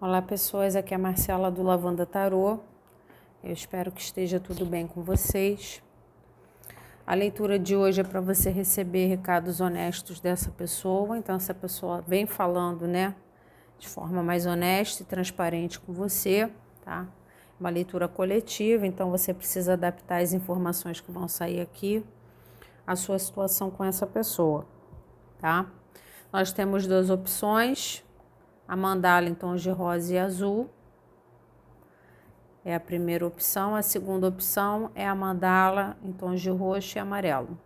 Olá pessoas, aqui é a Marcela do Lavanda Tarô. Eu espero que esteja tudo bem com vocês. A leitura de hoje é para você receber recados honestos dessa pessoa. Então essa pessoa vem falando, de forma mais honesta e transparente com você, tá? Uma leitura coletiva, então você precisa adaptar as informações que vão sair aqui à sua situação com essa pessoa, tá? Nós temos duas opções. A mandala em tons de rosa e azul é a primeira opção. A segunda opção é a mandala em tons de roxo e amarelo.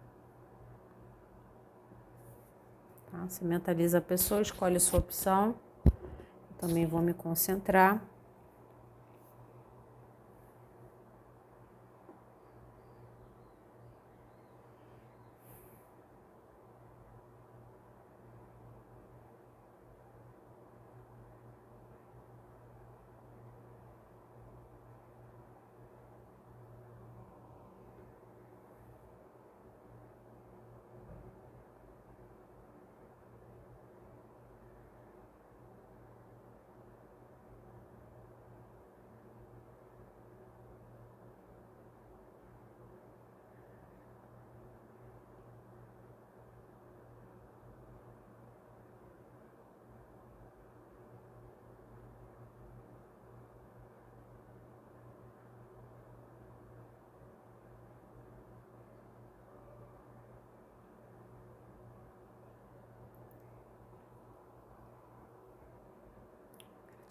Tá? Você mentaliza a pessoa, escolhe a sua opção. Eu também vou me concentrar.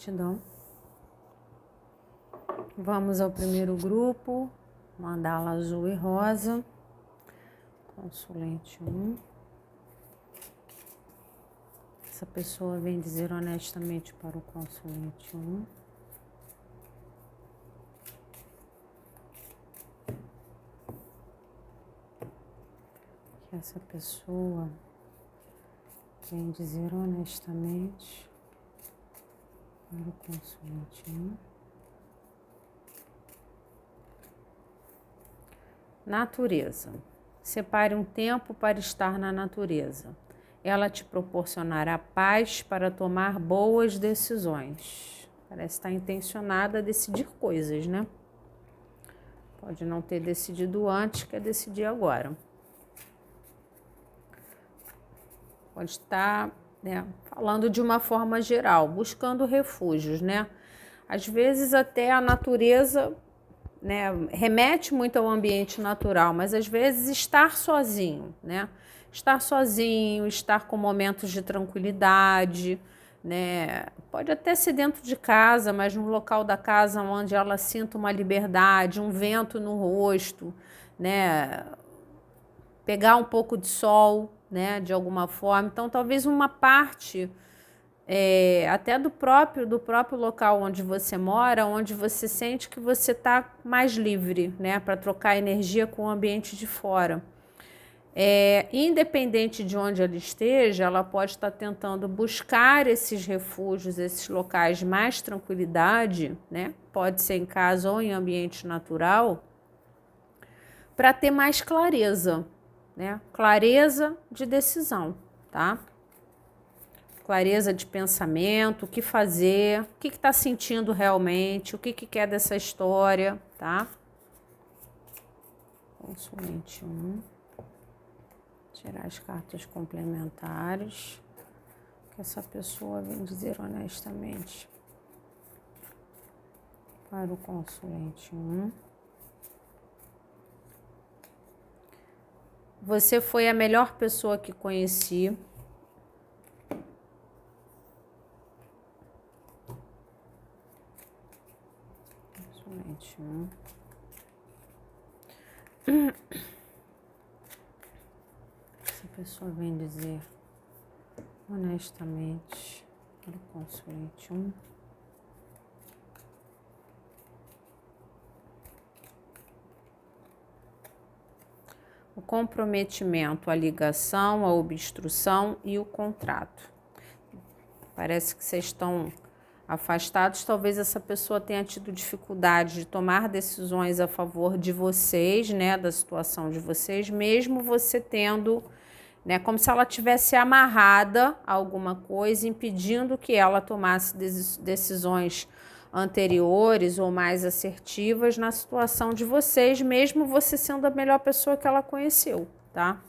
Gratidão. Vamos ao primeiro grupo, mandala azul e rosa, consulente 1. Essa pessoa vem dizer honestamente para o consulente 1. Que essa pessoa vem dizer honestamente para o consulente 1. Natureza. Separe um tempo para estar na natureza. Ela te proporcionará paz para tomar boas decisões. Parece estar intencionada a decidir coisas, né? Pode não ter decidido antes, quer decidir agora. Pode estar, falando de uma forma geral, buscando refúgios, né? Às vezes até a natureza, remete muito ao ambiente natural, mas às vezes estar sozinho, Estar sozinho, estar com momentos de tranquilidade, Pode até ser dentro de casa, mas no local da casa onde ela sinta uma liberdade, um vento no rosto, Pegar um pouco de sol, de alguma forma. Então, talvez uma parte até do próprio local onde você mora, onde você sente que você está mais livre, para trocar energia com o ambiente de fora. Independente de onde ela esteja, ela pode estar tentando buscar esses refúgios, esses locais de mais tranquilidade, Pode ser em casa ou em ambiente natural, para ter mais clareza, Clareza de decisão, tá? Clareza de pensamento, o que fazer, o que está sentindo realmente, o que quer dessa história, tá? Consulente 1. Tirar as cartas complementares. Que essa pessoa vem dizer honestamente para o consulente 1. Você foi a melhor pessoa que conheci. Consulente 1. Essa pessoa vem dizer honestamente para o consulente 1. O comprometimento, a ligação, a obstrução e o contrato. Parece que vocês estão afastados. Talvez essa pessoa tenha tido dificuldade de tomar decisões a favor de vocês, da situação de vocês, mesmo você tendo né? Como se ela tivesse amarrada a alguma coisa, impedindo que ela tomasse decisões anteriores ou mais assertivas na situação de vocês, mesmo você sendo a melhor pessoa que ela conheceu, tá?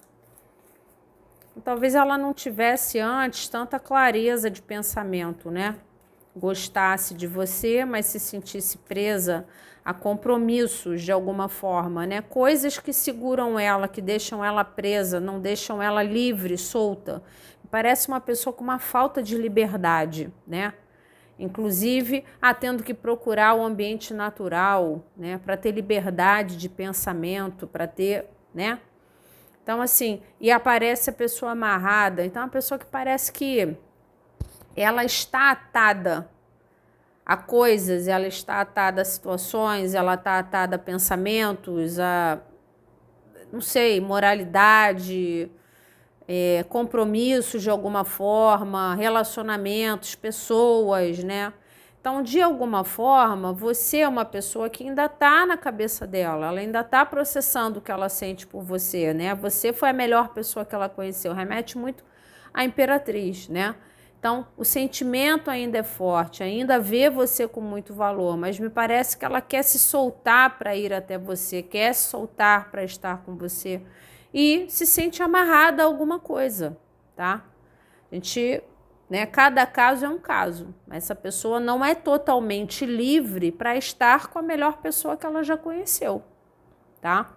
Talvez ela não tivesse antes tanta clareza de pensamento, né? Gostasse de você, mas se sentisse presa a compromissos de alguma forma, né? Coisas que seguram ela, que deixam ela presa, não deixam ela livre, solta. Parece uma pessoa com uma falta de liberdade, né? Inclusive, tendo que procurar o ambiente natural, né? Para ter liberdade de pensamento, para ter, né? Então, assim, e aparece a pessoa amarrada. Então, é uma pessoa que parece que ela está atada a coisas, ela está atada a situações, ela está atada a pensamentos, a, não sei, moralidade, compromissos de alguma forma, relacionamentos, pessoas, né? Então, de alguma forma, você é uma pessoa que ainda está na cabeça dela, ela ainda está processando o que ela sente por você, né? Você foi a melhor pessoa que ela conheceu, remete muito à Imperatriz, né? Então, o sentimento ainda é forte, ainda vê você com muito valor, mas me parece que ela quer se soltar para ir até você, quer se soltar para estar com você e se sente amarrada a alguma coisa, tá? A gente, né, cada caso é um caso, mas essa pessoa não é totalmente livre para estar com a melhor pessoa que ela já conheceu, tá?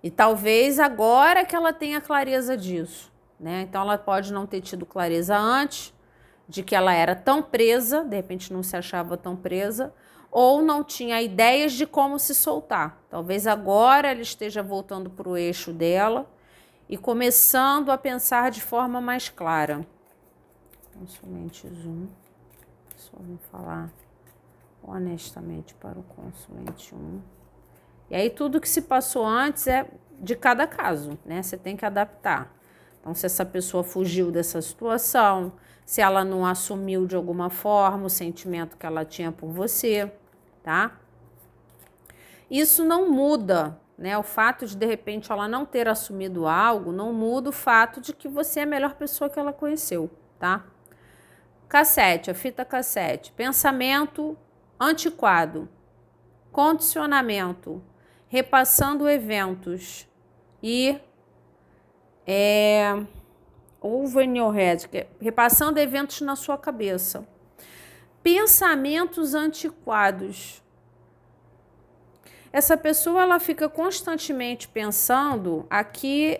E talvez agora que ela tenha clareza disso, né? Então ela pode não ter tido clareza antes de que ela era tão presa, de repente não se achava tão presa, ou não tinha ideias de como se soltar. Talvez agora ela esteja voltando para o eixo dela e começando a pensar de forma mais clara. Consulente Zoom, só vou falar honestamente para o consulente 1. E aí tudo que se passou antes é de cada caso, né? Você tem que adaptar. Então, se essa pessoa fugiu dessa situação, se ela não assumiu de alguma forma o sentimento que ela tinha por você, tá? Isso não muda, né? O fato de repente ela não ter assumido algo, não muda o fato de que você é a melhor pessoa que ela conheceu, tá? Cassete, a fita cassete. Pensamento antiquado. Condicionamento. Repassando eventos. E over in your head, repassando eventos na sua cabeça. Pensamentos antiquados. Essa pessoa ela fica constantemente pensando aqui,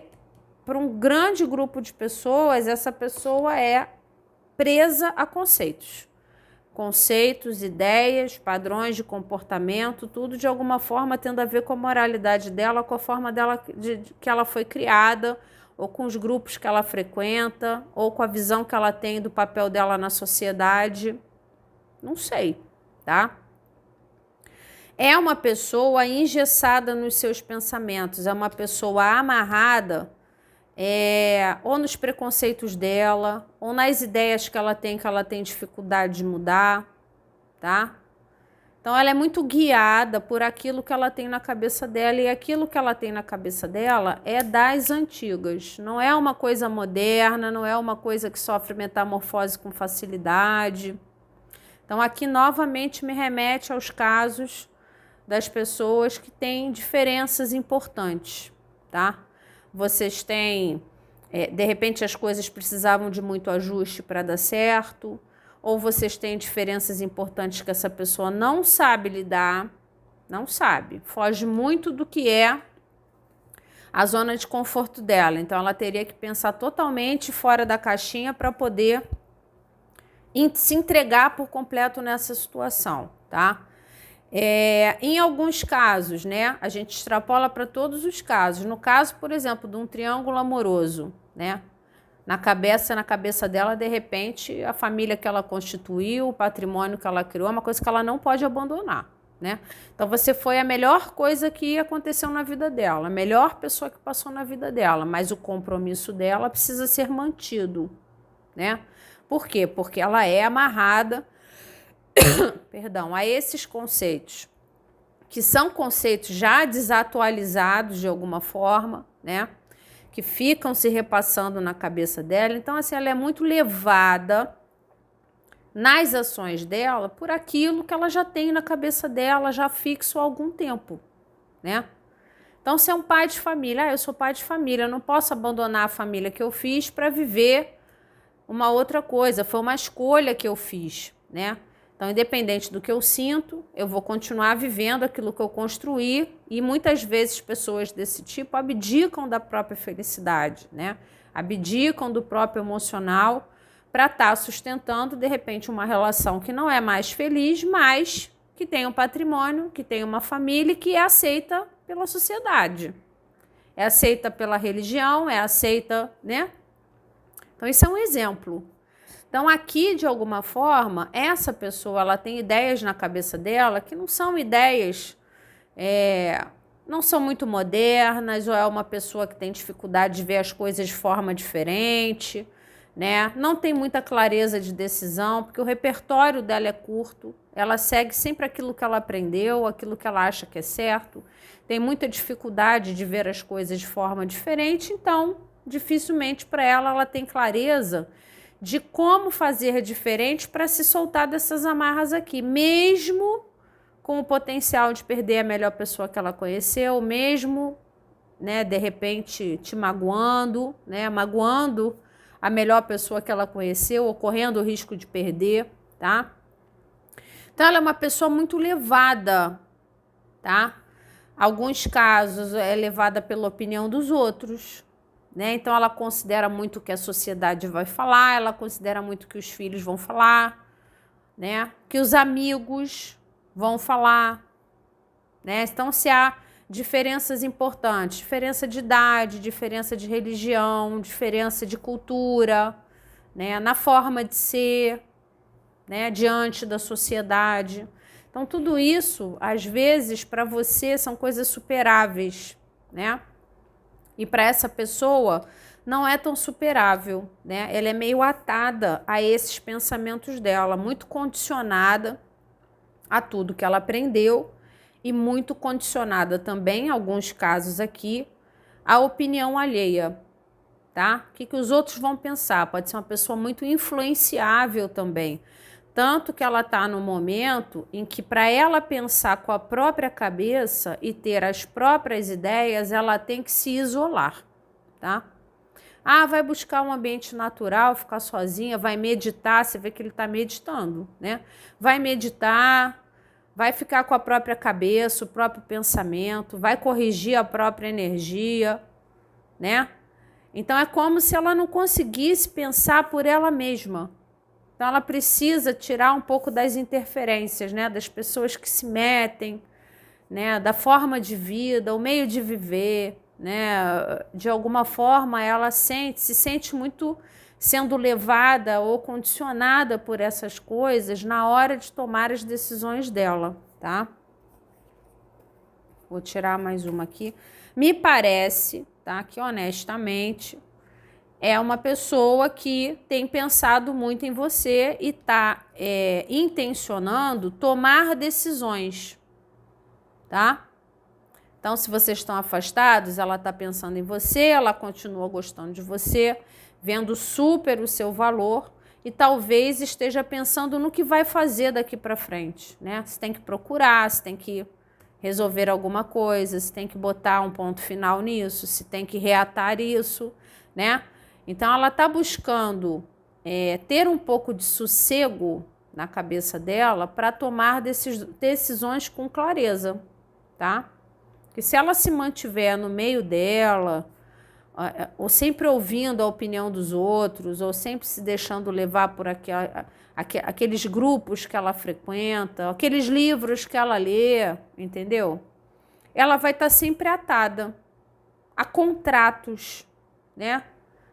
para um grande grupo de pessoas, essa pessoa é presa a conceitos. Conceitos, ideias, padrões de comportamento, tudo de alguma forma tendo a ver com a moralidade dela, com a forma dela que ela foi criada, ou com os grupos que ela frequenta, ou com a visão que ela tem do papel dela na sociedade. Não sei, tá? É uma pessoa engessada nos seus pensamentos, é uma pessoa amarrada ou nos preconceitos dela, ou nas ideias que ela tem dificuldade de mudar, tá? Então, ela é muito guiada por aquilo que ela tem na cabeça dela, e aquilo que ela tem na cabeça dela é das antigas. Não é uma coisa moderna, não é uma coisa que sofre metamorfose com facilidade. Então, aqui novamente me remete aos casos das pessoas que têm diferenças importantes, tá? Vocês têm, de repente as coisas precisavam de muito ajuste para dar certo, ou vocês têm diferenças importantes que essa pessoa não sabe lidar, não sabe, foge muito do que é a zona de conforto dela. Então ela teria que pensar totalmente fora da caixinha para poder se entregar por completo nessa situação, tá? Em alguns casos, né, a gente extrapola para todos os casos. No caso, por exemplo, de um triângulo amoroso, né, na cabeça dela, de repente, a família que ela constituiu, o patrimônio que ela criou, é uma coisa que ela não pode abandonar, né? Então, você foi a melhor coisa que aconteceu na vida dela, a melhor pessoa que passou na vida dela, mas o compromisso dela precisa ser mantido, né? Por quê? Porque ela é amarrada perdão, a esses conceitos, que são conceitos já desatualizados de alguma forma, né? que ficam se repassando na cabeça dela. Então, assim, ela é muito levada nas ações dela por aquilo que ela já tem na cabeça dela, já fixo há algum tempo, né? Então, se é um pai de família, eu sou pai de família, eu não posso abandonar a família que eu fiz para viver uma outra coisa, foi uma escolha que eu fiz, né? Então, independente do que eu sinto, eu vou continuar vivendo aquilo que eu construí, e muitas vezes pessoas desse tipo abdicam da própria felicidade, né? Abdicam do próprio emocional para estar sustentando, de repente, uma relação que não é mais feliz, mas que tem um patrimônio, que tem uma família e que é aceita pela sociedade. É aceita pela religião, é aceita, né? Então, isso é um exemplo. Então, aqui, de alguma forma, essa pessoa, ela tem ideias na cabeça dela que não são ideias, não são muito modernas, ou é uma pessoa que tem dificuldade de ver as coisas de forma diferente, né? Não tem muita clareza de decisão, porque o repertório dela é curto, ela segue sempre aquilo que ela aprendeu, aquilo que ela acha que é certo, tem muita dificuldade de ver as coisas de forma diferente, então, dificilmente para ela tem clareza de como fazer diferente para se soltar dessas amarras aqui, mesmo com o potencial de perder a melhor pessoa que ela conheceu, mesmo, né, de repente te magoando, né, magoando a melhor pessoa que ela conheceu, ocorrendo o risco de perder, tá? Então ela é uma pessoa muito levada, tá? Alguns casos é levada pela opinião dos outros, né? Então ela considera muito o que a sociedade vai falar, ela considera muito o que os filhos vão falar, né? Que os amigos vão falar, né? Então, se há diferenças importantes, diferença de idade, diferença de religião, diferença de cultura, né? Na forma de ser, né? Diante da sociedade. Então, tudo isso, às vezes, para você são coisas superáveis, né? E para essa pessoa não é tão superável, né? Ela é meio atada a esses pensamentos dela, muito condicionada a tudo que ela aprendeu e muito condicionada também, em alguns casos aqui, à opinião alheia, tá? O que os outros vão pensar? Pode ser uma pessoa muito influenciável também. Tanto que ela está no momento em que, para ela pensar com a própria cabeça e ter as próprias ideias, ela tem que se isolar, tá? Ah, vai buscar um ambiente natural, ficar sozinha, vai meditar, você vê que ele está meditando, né? Vai meditar, vai ficar com a própria cabeça, o próprio pensamento, vai corrigir a própria energia, né? Então é como se ela não conseguisse pensar por ela mesma. Então ela precisa tirar um pouco das interferências, né, das pessoas que se metem, né, da forma de vida, o meio de viver, né? De alguma forma ela se sente muito sendo levada ou condicionada por essas coisas na hora de tomar as decisões dela, tá? Vou tirar mais uma aqui. Me parece, tá, que honestamente é uma pessoa que tem pensado muito em você e está intencionando tomar decisões, tá? Então, se vocês estão afastados, ela está pensando em você, ela continua gostando de você, vendo super o seu valor e talvez esteja pensando no que vai fazer daqui para frente, né? Você tem que procurar, você tem que resolver alguma coisa, você tem que botar um ponto final nisso, você tem que reatar isso, né? Então, ela está buscando ter um pouco de sossego na cabeça dela para tomar decisões com clareza, tá? Porque se ela se mantiver no meio dela, ou sempre ouvindo a opinião dos outros, ou sempre se deixando levar por aqueles grupos que ela frequenta, aqueles livros que ela lê, entendeu? Ela vai estar sempre atada a contratos, né?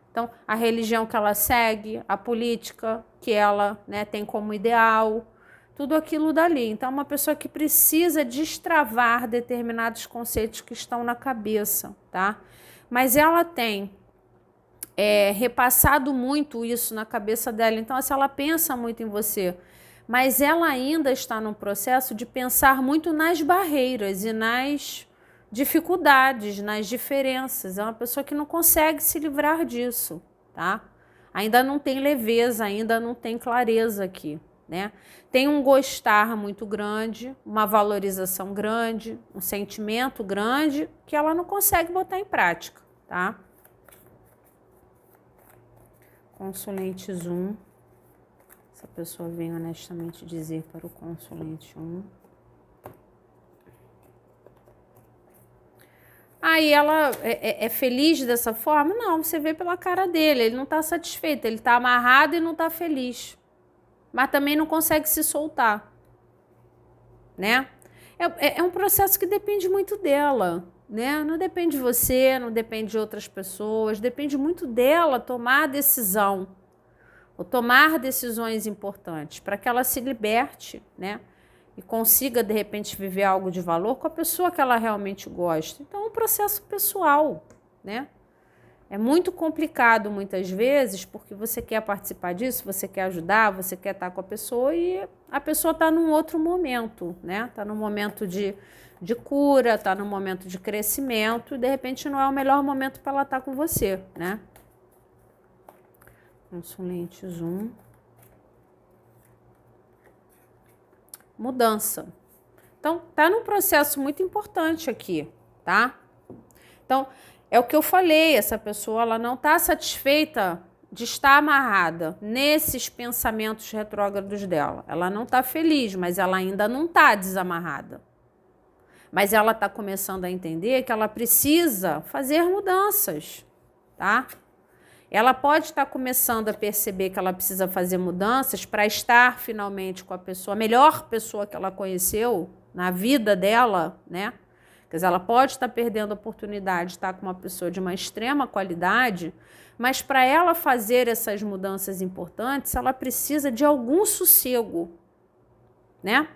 Então, a religião que ela segue, a política que ela, né, tem como ideal, tudo aquilo dali. Então, é uma pessoa que precisa destravar determinados conceitos que estão na cabeça, tá? Mas ela tem repassado muito isso na cabeça dela. Então, assim, ela pensa muito em você, mas ela ainda está no processo de pensar muito nas barreiras e dificuldades, nas diferenças. É uma pessoa que não consegue se livrar disso, tá? Ainda não tem leveza, ainda não tem clareza aqui, né? Tem um gostar muito grande, uma valorização grande, um sentimento grande que ela não consegue botar em prática, tá? Consulentes 1. Essa pessoa vem honestamente dizer para o consulente 1. Aí ela é feliz dessa forma? Não, você vê pela cara dele, ele não está satisfeito, ele está amarrado e não está feliz. Mas também não consegue se soltar, né? É um processo que depende muito dela, né? Não depende de você, não depende de outras pessoas, depende muito dela tomar a decisão, ou tomar decisões importantes, para que ela se liberte, né? E consiga, de repente, viver algo de valor com a pessoa que ela realmente gosta. Então, é um processo pessoal, né? É muito complicado, muitas vezes, porque você quer participar disso, você quer ajudar, você quer estar com a pessoa e a pessoa está num outro momento, né? Está num momento de cura, está num momento de crescimento e, de repente, não é o melhor momento para ela estar com você, né? Consulentes 1. Mudança. Então, tá num processo muito importante aqui, tá? Então, é o que eu falei, essa pessoa ela não está satisfeita de estar amarrada nesses pensamentos retrógrados dela. Ela não está feliz, mas ela ainda não está desamarrada. Mas ela está começando a entender que ela precisa fazer mudanças, tá? Ela pode estar começando a perceber que ela precisa fazer mudanças para estar finalmente com a pessoa, a melhor pessoa que ela conheceu na vida dela, né? Quer dizer, ela pode estar perdendo a oportunidade de estar com uma pessoa de uma extrema qualidade, mas para ela fazer essas mudanças importantes, ela precisa de algum sossego, né?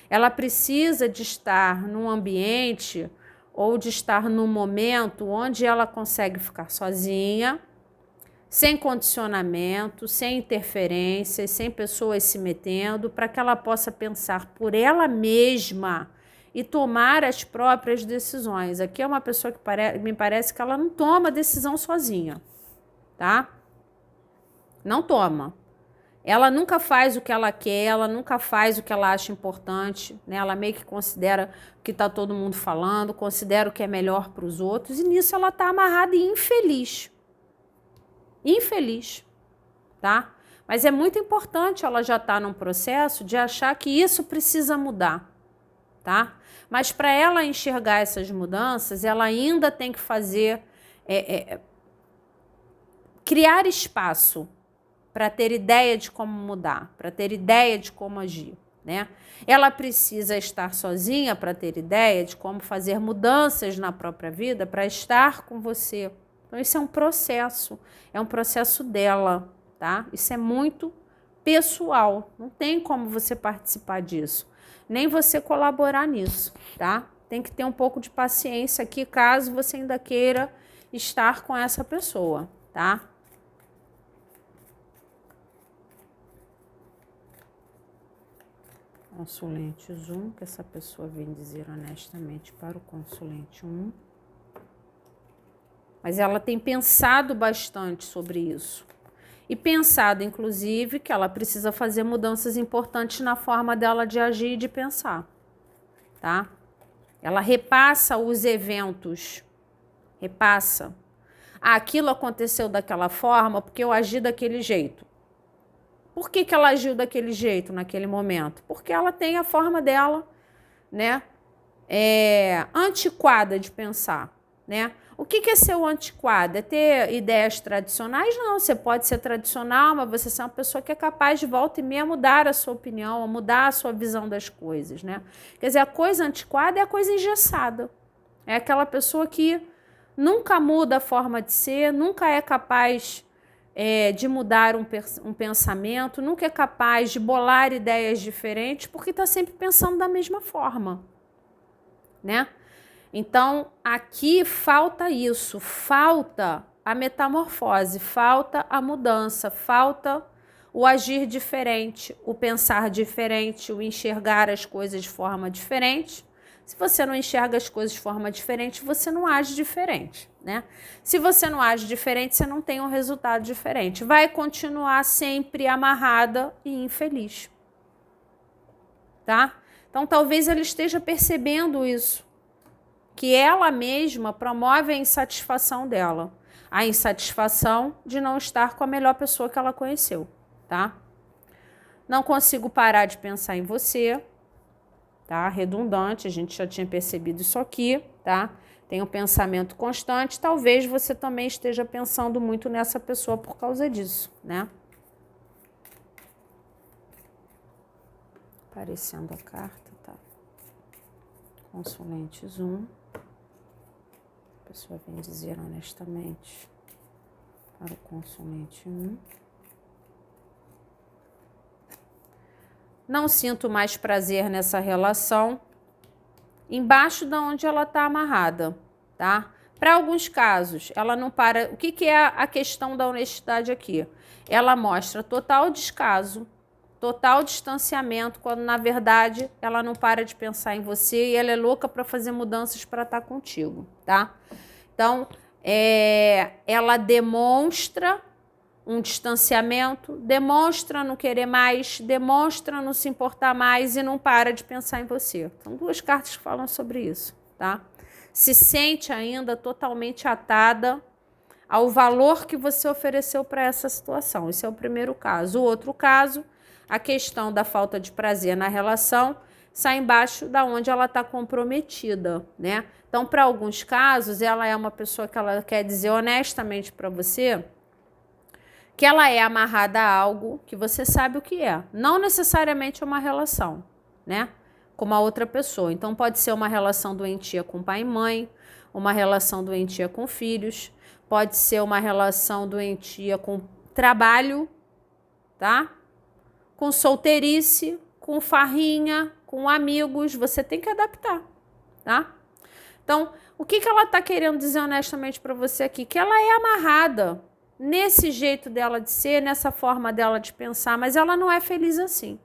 Ela precisa de estar num ambiente ou de estar num momento onde ela consegue ficar sozinha, sem condicionamento, sem interferências, sem pessoas se metendo, para que ela possa pensar por ela mesma e tomar as próprias decisões. Aqui é uma pessoa que me parece que ela não toma decisão sozinha, tá? Não toma. Ela nunca faz o que ela quer, ela nunca faz o que ela acha importante, né? Ela meio que considera o que está todo mundo falando, considera o que é melhor para os outros, e nisso ela está amarrada e infeliz. Infeliz, tá? Mas é muito importante ela já estar num processo de achar que isso precisa mudar, tá? Mas para ela enxergar essas mudanças, ela ainda tem que fazer, criar espaço para ter ideia de como mudar, para ter ideia de como agir, né? Ela precisa estar sozinha para ter ideia de como fazer mudanças na própria vida, para estar com você. Então, isso é um processo dela, tá? Isso é muito pessoal, não tem como você participar disso, nem você colaborar nisso, tá? Tem que ter um pouco de paciência aqui, caso você ainda queira estar com essa pessoa, tá? Consulentes 1, que essa pessoa vem dizer honestamente para o consulente 1. Mas ela tem pensado bastante sobre isso. E pensado, inclusive, que ela precisa fazer mudanças importantes na forma dela de agir e de pensar, tá? Ela repassa os eventos, repassa. Ah, aquilo aconteceu daquela forma porque eu agi daquele jeito. Por que ela agiu daquele jeito naquele momento? Porque ela tem a forma dela, né? Antiquada de pensar, né? O que é ser o antiquado? É ter ideias tradicionais? Não, você pode ser tradicional, mas você é uma pessoa que é capaz de volta e meia mudar a sua opinião, a mudar a sua visão das coisas, né? Quer dizer, a coisa antiquada é a coisa engessada. É aquela pessoa que nunca muda a forma de ser, nunca é capaz de mudar um pensamento, nunca é capaz de bolar ideias diferentes, porque está sempre pensando da mesma forma, né? Então, aqui falta isso, falta a metamorfose, falta a mudança, falta o agir diferente, o pensar diferente, o enxergar as coisas de forma diferente, Se você não enxerga as coisas de forma diferente, você não age diferente, né? Se você não age diferente, você não tem um resultado diferente. Vai continuar sempre amarrada e infeliz, tá? Então, talvez ela esteja percebendo isso, que ela mesma promove a insatisfação dela. A insatisfação de não estar com a melhor pessoa que ela conheceu, tá? Não consigo parar de pensar em você, tá? Redundante, a gente já tinha percebido isso aqui, tá? Tem um pensamento constante, talvez você também esteja pensando muito nessa pessoa por causa disso, né? Aparecendo a carta, tá? Consulentes 1. A pessoa vem dizer honestamente para o consulente 1. Não sinto mais prazer nessa relação, embaixo de onde ela está amarrada, tá? Para alguns casos, ela não para... O que é a questão da honestidade aqui? Ela mostra total descaso, total distanciamento, quando na verdade ela não para de pensar em você e ela é louca para fazer mudanças para estar contigo, tá? Então, ela demonstra um distanciamento, demonstra não querer mais, demonstra não se importar mais e não para de pensar em você. São duas cartas que falam sobre isso, tá? Se sente ainda totalmente atada ao valor que você ofereceu para essa situação. Esse é o primeiro caso. O outro caso, a questão da falta de prazer na relação, sai embaixo da onde ela está comprometida, né? Então, para alguns casos, ela é uma pessoa que ela quer dizer honestamente para você que ela é amarrada a algo que você sabe o que é. Não necessariamente uma relação, né? Com uma outra pessoa. Então, pode ser uma relação doentia com pai e mãe, uma relação doentia com filhos, pode ser uma relação doentia com trabalho, tá? Com solteirice, com farrinha, com amigos. Você tem que adaptar, tá? Então, o que ela está querendo dizer honestamente para você aqui? Que ela é amarrada nesse jeito dela de ser, nessa forma dela de pensar, mas ela não é feliz assim,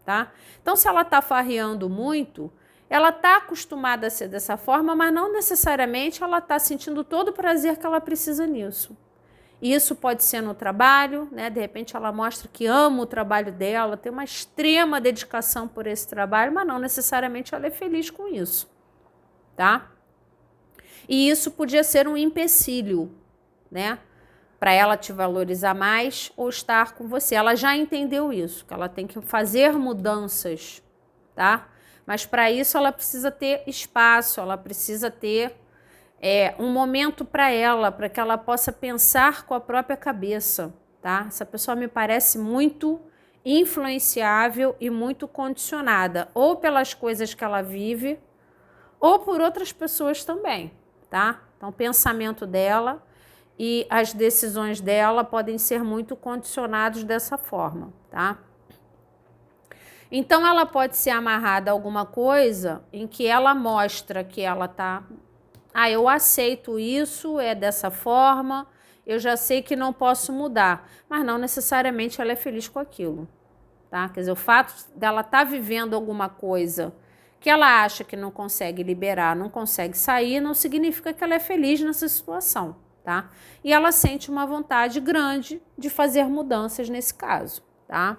tá? Então, se ela está farreando muito, ela está acostumada a ser dessa forma, mas não necessariamente ela está sentindo todo o prazer que ela precisa nisso. E isso pode ser no trabalho, né? De repente ela mostra que ama o trabalho dela, tem uma extrema dedicação por esse trabalho, mas não necessariamente ela é feliz com isso, tá? E isso podia ser um empecilho, né? Para ela te valorizar mais ou estar com você. Ela já entendeu isso, que ela tem que fazer mudanças, tá? Mas para isso ela precisa ter espaço, ela precisa ter um momento para ela, para que ela possa pensar com a própria cabeça, tá? Essa pessoa me parece muito influenciável e muito condicionada, ou pelas coisas que ela vive, ou por outras pessoas também, tá? Então, o pensamento dela e as decisões dela podem ser muito condicionados dessa forma, tá? Então, ela pode ser amarrada a alguma coisa em que ela mostra que ela tá... eu aceito isso, é dessa forma, eu já sei que não posso mudar. Mas não necessariamente ela é feliz com aquilo, tá? Quer dizer, o fato dela estar vivendo alguma coisa que ela acha que não consegue liberar, não consegue sair, não significa que ela é feliz nessa situação, tá? E ela sente uma vontade grande de fazer mudanças nesse caso, tá?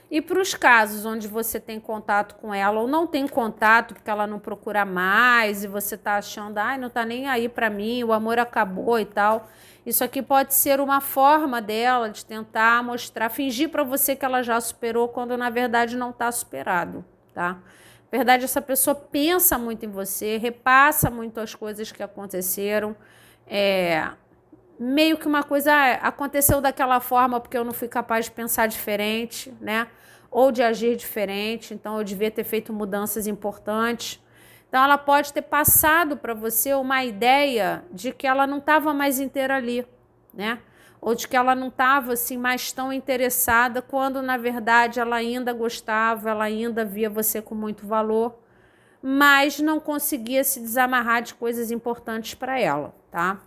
E para os casos onde você tem contato com ela ou não tem contato porque ela não procura mais e você está achando, não está nem aí para mim, o amor acabou e tal. Isso aqui pode ser uma forma dela de tentar mostrar, fingir para você que ela já superou quando na verdade não está superado, tá? Na verdade, essa pessoa pensa muito em você, repassa muito as coisas que aconteceram, meio que uma coisa aconteceu daquela forma porque eu não fui capaz de pensar diferente, né? Ou de agir diferente, então eu devia ter feito mudanças importantes. Então ela pode ter passado para você uma ideia de que ela não estava mais inteira ali, né? Ou de que ela não estava assim mais tão interessada quando na verdade ela ainda gostava, ela ainda via você com muito valor, mas não conseguia se desamarrar de coisas importantes para ela, tá?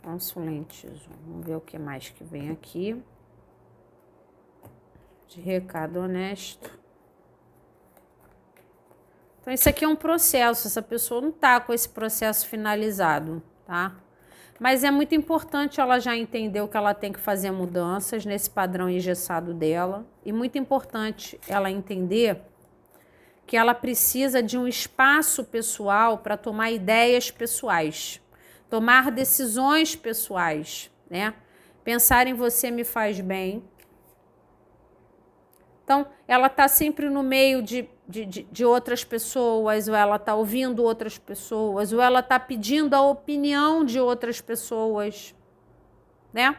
Consulentes, vamos ver o que mais que vem aqui. de recado honesto. Então, isso aqui é um processo, essa pessoa não está com esse processo finalizado, tá? Mas é muito importante ela já entender que ela tem que fazer mudanças nesse padrão engessado dela. E muito importante ela entender que ela precisa de um espaço pessoal para tomar ideias pessoais, tomar decisões pessoais, né? Pensar em você me faz bem. Então, ela está sempre no meio de outras pessoas, ou ela está ouvindo outras pessoas, ou ela está pedindo a opinião de outras pessoas, né?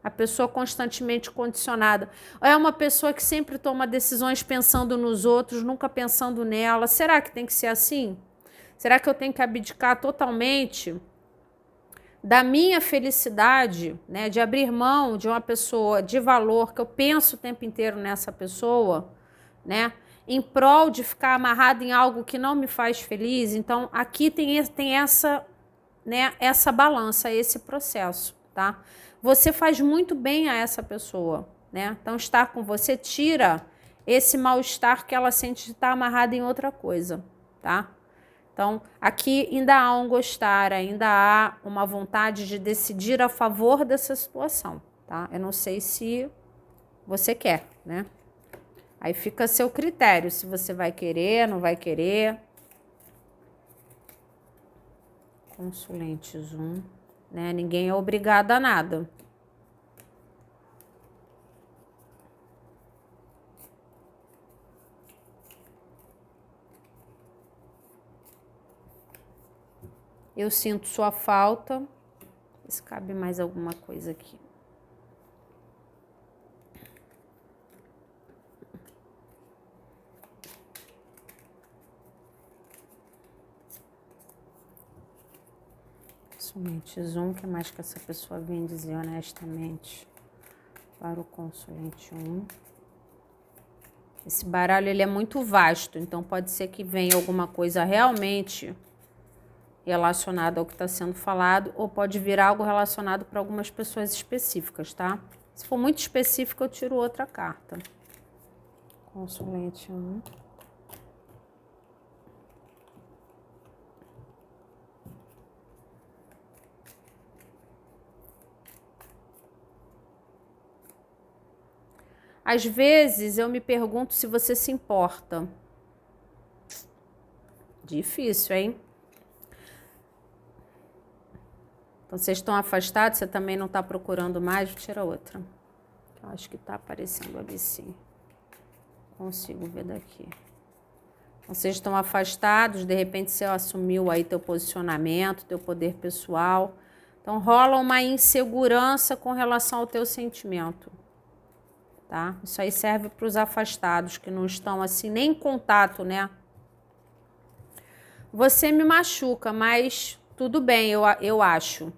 A pessoa constantemente condicionada. É uma pessoa que sempre toma decisões pensando nos outros, nunca pensando nela. Será que tem que ser assim? Será que eu tenho que abdicar totalmente da minha felicidade, né, de abrir mão de uma pessoa de valor, que eu penso o tempo inteiro nessa pessoa, né, em prol de ficar amarrado em algo que não me faz feliz? Então, aqui tem essa, né, essa balança, esse processo, tá? Você faz muito bem a essa pessoa, né? Então, estar com você tira esse mal-estar que ela sente de estar amarrada em outra coisa, tá? Então, aqui ainda há um gostar, ainda há uma vontade de decidir a favor dessa situação, tá? Eu não sei se você quer, né? Aí fica a seu critério, se você vai querer, não vai querer. Consulentes 1, né? Ninguém é obrigado a nada. Eu sinto sua falta. Se cabe mais alguma coisa aqui. Consulente 1, o que mais que essa pessoa vem dizer honestamente para o consulente 1? Esse baralho ele é muito vasto, então pode ser que venha alguma coisa realmente relacionado ao que está sendo falado, ou pode vir algo relacionado para algumas pessoas específicas, tá? Se for muito específico, eu tiro outra carta. Consulente 1. Às vezes eu me pergunto se você se importa. Difícil, hein? Então, vocês estão afastados, você também não está procurando mais? Vou tirar outra. Eu acho que está aparecendo ali sim. Consigo ver daqui. Então, vocês estão afastados, de repente você assumiu aí teu posicionamento, teu poder pessoal. Então, rola uma insegurança com relação ao teu sentimento. Tá? Isso aí serve para os afastados, que não estão assim, nem em contato, né? Você me machuca, mas tudo bem, eu acho.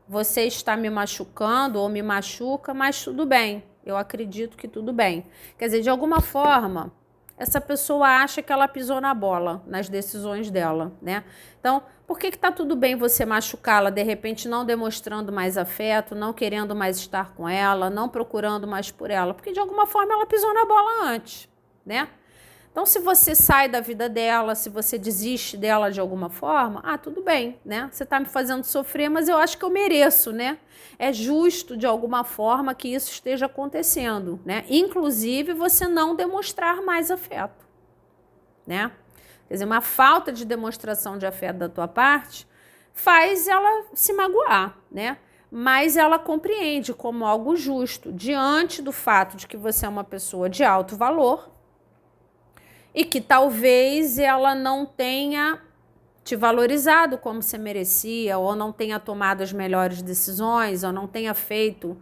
Você está me machucando ou me machuca, mas tudo bem. Eu acredito que tudo bem. Quer dizer, de alguma forma, essa pessoa acha que ela pisou na bola nas decisões dela, né? Então, por que tá tudo bem você machucá-la, de repente não demonstrando mais afeto, não querendo mais estar com ela, não procurando mais por ela? Porque de alguma forma ela pisou na bola antes, né? Então, se você sai da vida dela, se você desiste dela de alguma forma, tudo bem, né? Você tá me fazendo sofrer, mas eu acho que eu mereço, né? É justo, de alguma forma, que isso esteja acontecendo, né? Inclusive, você não demonstrar mais afeto, né? Quer dizer, uma falta de demonstração de afeto da tua parte faz ela se magoar, né? Mas ela compreende como algo justo, diante do fato de que você é uma pessoa de alto valor, e que talvez ela não tenha te valorizado como você merecia, ou não tenha tomado as melhores decisões, ou não tenha feito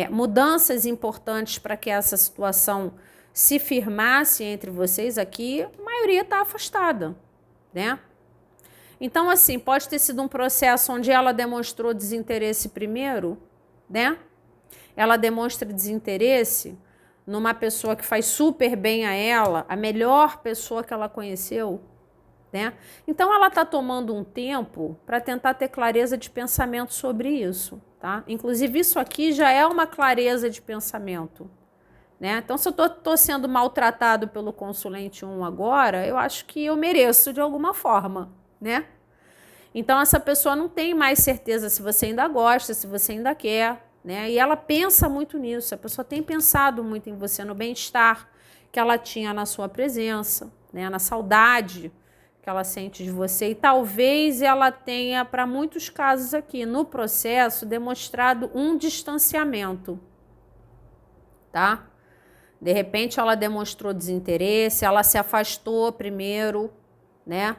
mudanças importantes para que essa situação se firmasse entre vocês. Aqui, a maioria está afastada, né? Então, assim, pode ter sido um processo onde ela demonstrou desinteresse primeiro, né? Ela demonstra desinteresse numa pessoa que faz super bem a ela, a melhor pessoa que ela conheceu, né? Então, ela está tomando um tempo para tentar ter clareza de pensamento sobre isso, tá? Inclusive, isso aqui já é uma clareza de pensamento, né? Então, se eu tô sendo maltratado pelo consulente 1 agora, eu acho que eu mereço de alguma forma, né? Então, essa pessoa não tem mais certeza se você ainda gosta, se você ainda quer, né? E ela pensa muito nisso, a pessoa tem pensado muito em você, no bem-estar que ela tinha na sua presença, né? Na saudade que ela sente de você. E talvez ela tenha, para muitos casos aqui, no processo, demonstrado um distanciamento, tá? De repente, ela demonstrou desinteresse, ela se afastou primeiro, né?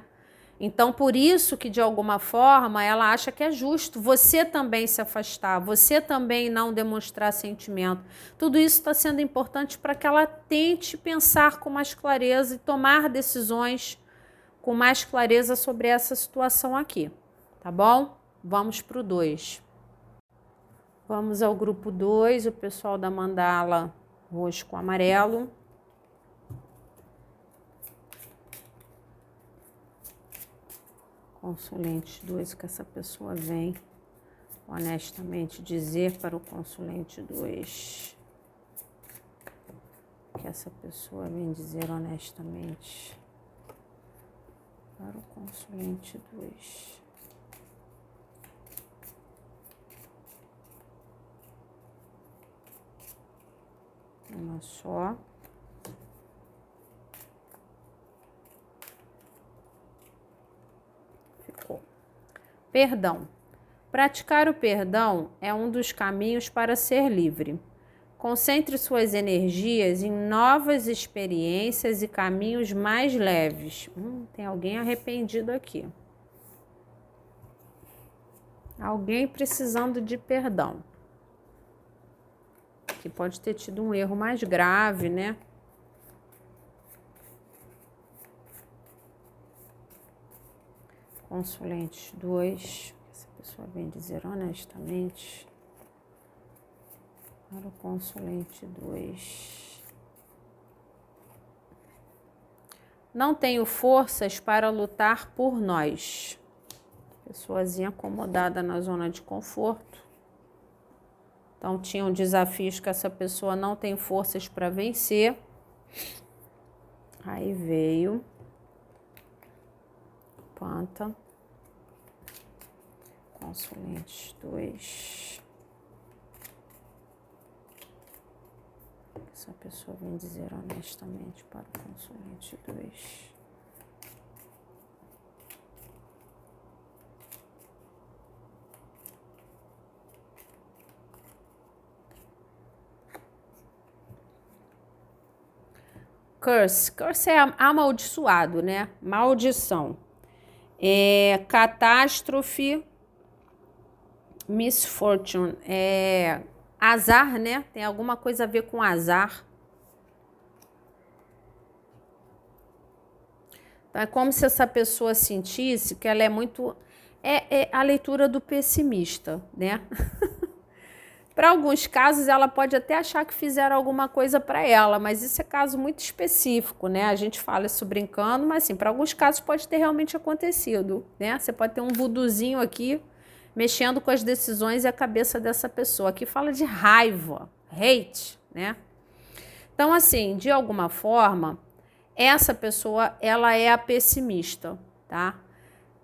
Então, por isso que, de alguma forma, ela acha que é justo você também se afastar, você também não demonstrar sentimento. Tudo isso está sendo importante para que ela tente pensar com mais clareza e tomar decisões com mais clareza sobre essa situação aqui, tá bom? Vamos para o 2. Vamos ao grupo 2, o pessoal da mandala roxo com amarelo. Consulente 2, que essa pessoa vem honestamente dizer para o consulente 2. Que essa pessoa vem dizer honestamente para o consulente 2. Uma só. Ficou. Perdão. Praticar o perdão é um dos caminhos para ser livre. Concentre suas energias em novas experiências e caminhos mais leves. Tem alguém arrependido aqui. Alguém precisando de perdão. Que pode ter tido um erro mais grave, né? Consulente 2. Essa pessoa vem dizer honestamente. Para o consulente 2. Não tenho forças para lutar por nós. Pessoazinha acomodada na zona de conforto. Então, tinham desafios que essa pessoa não tem forças para vencer. Aí veio. Panta. Consulente 2. Essa pessoa vem dizer honestamente para o consulente 2. Curse. Curse é amaldiçoado, né? Maldição. Catástrofe. Misfortune. Azar, né? Tem alguma coisa a ver com azar. Então, é como se essa pessoa sentisse que ela é muito... É a leitura do pessimista, né? Para alguns casos, ela pode até achar que fizeram alguma coisa para ela, mas isso é caso muito específico, né? A gente fala isso brincando, mas assim, para alguns casos pode ter realmente acontecido, né? Você pode ter um vuduzinho aqui, mexendo com as decisões e a cabeça dessa pessoa. Aqui fala de raiva, hate, né? Então, assim, de alguma forma, essa pessoa, ela é a pessimista, tá?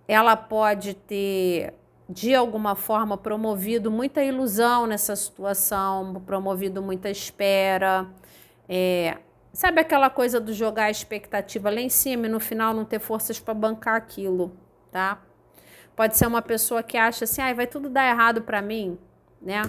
Ela pode ter, de alguma forma, promovido muita ilusão nessa situação, promovido muita espera. Sabe aquela coisa do jogar a expectativa lá em cima e no final não ter forças para bancar aquilo, tá? Pode ser uma pessoa que acha assim, vai tudo dar errado para mim, né?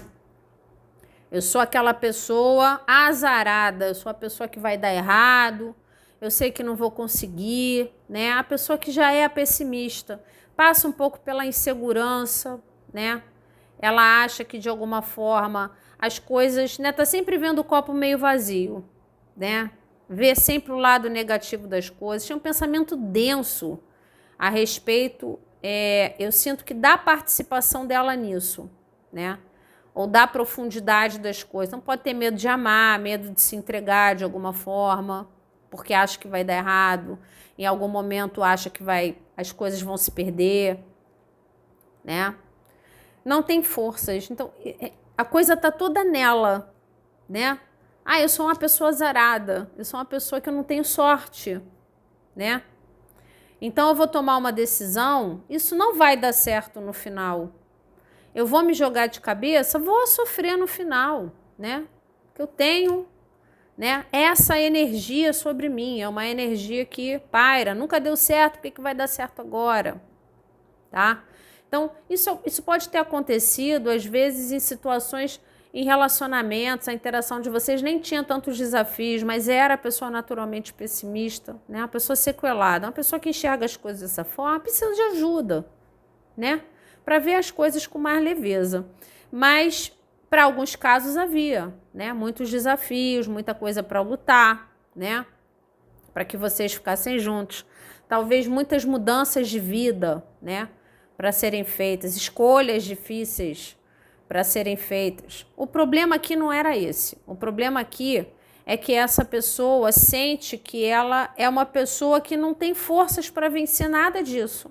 Eu sou aquela pessoa azarada, eu sou a pessoa que vai dar errado, eu sei que não vou conseguir, né? A pessoa que já é a pessimista, passa um pouco pela insegurança, né? Ela acha que de alguma forma as coisas, né? Tá sempre vendo o copo meio vazio, né? Vê sempre o lado negativo das coisas, tem um pensamento denso a respeito, eu sinto que da participação dela nisso, né? Ou da profundidade das coisas. Não pode ter medo de amar, medo de se entregar de alguma forma, porque acha que vai dar errado, em algum momento acha que as coisas vão se perder, né? não tem forças. Então, a coisa tá toda nela, né? Ah, eu sou uma pessoa azarada, eu sou uma pessoa que eu não tenho sorte, né? Então eu vou tomar uma decisão, isso não vai dar certo no final. Eu vou me jogar de cabeça, vou sofrer no final, né? Que eu tenho, né? Essa energia sobre mim, é uma energia que paira, nunca deu certo, por que vai dar certo agora? Tá? Então, isso pode ter acontecido, às vezes, em situações, em relacionamentos, a interação de vocês nem tinha tantos desafios, mas era a pessoa naturalmente pessimista, né? Uma pessoa sequelada, uma pessoa que enxerga as coisas dessa forma, precisa de ajuda, né? Para ver as coisas com mais leveza. Mas, para alguns casos, havia, né? Muitos desafios, muita coisa para lutar, né? Para que vocês ficassem juntos. Talvez muitas mudanças de vida, né? Para serem feitas, escolhas difíceis para serem feitas. O problema aqui não era esse. O problema aqui é que essa pessoa sente que ela é uma pessoa que não tem forças para vencer nada disso.